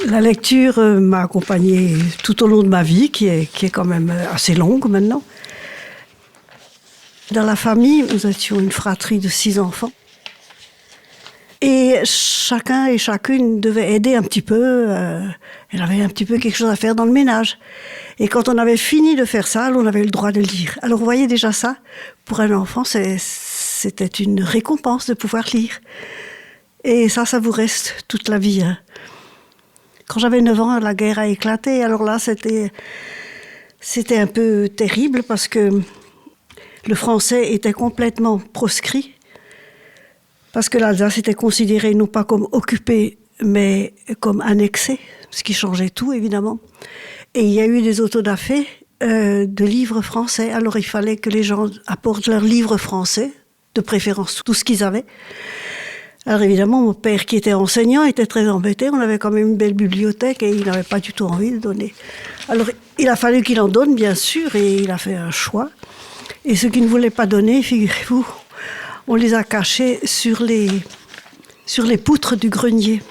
La lecture m'a accompagnée tout au long de ma vie, qui est quand même assez longue maintenant. Dans la famille, nous étions une fratrie de 6 enfants. Et chacun et chacune devait aider un petit peu. Elle avait un petit peu quelque chose à faire dans le ménage. Et quand on avait fini de faire ça, on avait le droit de lire. Alors vous voyez déjà ça, pour un enfant, c'était une récompense de pouvoir lire. Et ça vous reste toute la vie. Hein. Quand j'avais 9 ans, la guerre a éclaté. Alors là, c'était un peu terrible parce que le français était complètement proscrit. Parce que l'Alsace était considérée non pas comme occupée, mais comme annexée, ce qui changeait tout, évidemment. Et il y a eu des autodafés de livres français. Alors il fallait que les gens apportent leurs livres français, de préférence tout ce qu'ils avaient. Alors évidemment, mon père, qui était enseignant, était très embêté. On avait quand même une belle bibliothèque et il n'avait pas du tout envie de donner. Alors il a fallu qu'il en donne, bien sûr, et il a fait un choix. Et ceux qui ne voulaient pas donner, figurez-vous, on les a cachés sur les poutres du grenier.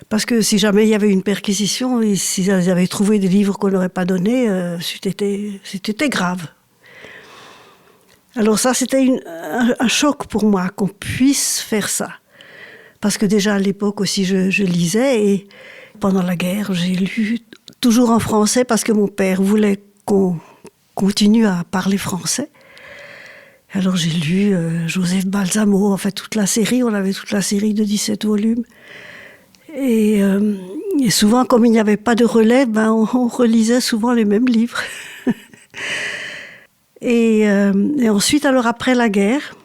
Parce que si jamais il y avait une perquisition, et s'ils avaient trouvé des livres qu'on n'aurait pas donnés, c'était grave. Alors ça, c'était un choc pour moi qu'on puisse faire ça. Parce que déjà à l'époque aussi, je lisais et pendant la guerre, j'ai lu toujours en français parce que mon père voulait qu'on continue à parler français. Alors j'ai lu Joseph Balsamo, en fait toute la série, on avait toute la série de 17 volumes. Et souvent, comme il n'y avait pas de relais, on relisait souvent les mêmes livres. et ensuite, alors après la guerre,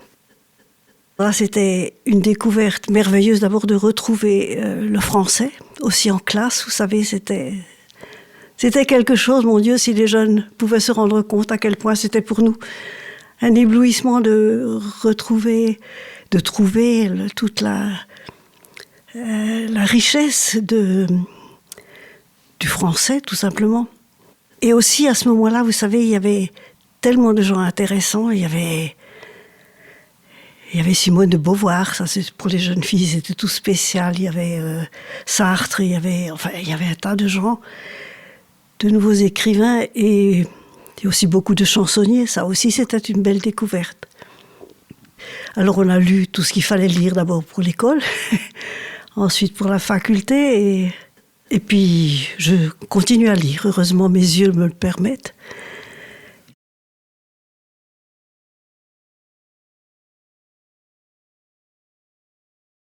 là, c'était une découverte merveilleuse d'abord de retrouver le français, aussi en classe, vous savez, c'était quelque chose, mon Dieu, si les jeunes pouvaient se rendre compte à quel point c'était pour nous un éblouissement de retrouver, de trouver toute la richesse du français, tout simplement. Et aussi, à ce moment-là, vous savez, il y avait tellement de gens intéressants. Il y avait Simone de Beauvoir, ça c'est pour les jeunes filles, c'était tout spécial. Il y avait Sartre, il y avait un tas de gens, de nouveaux écrivains et aussi beaucoup de chansonniers. Ça aussi, c'était une belle découverte. Alors, on a lu tout ce qu'il fallait lire d'abord pour l'école, ensuite pour la faculté, et puis je continue à lire. Heureusement, mes yeux me le permettent.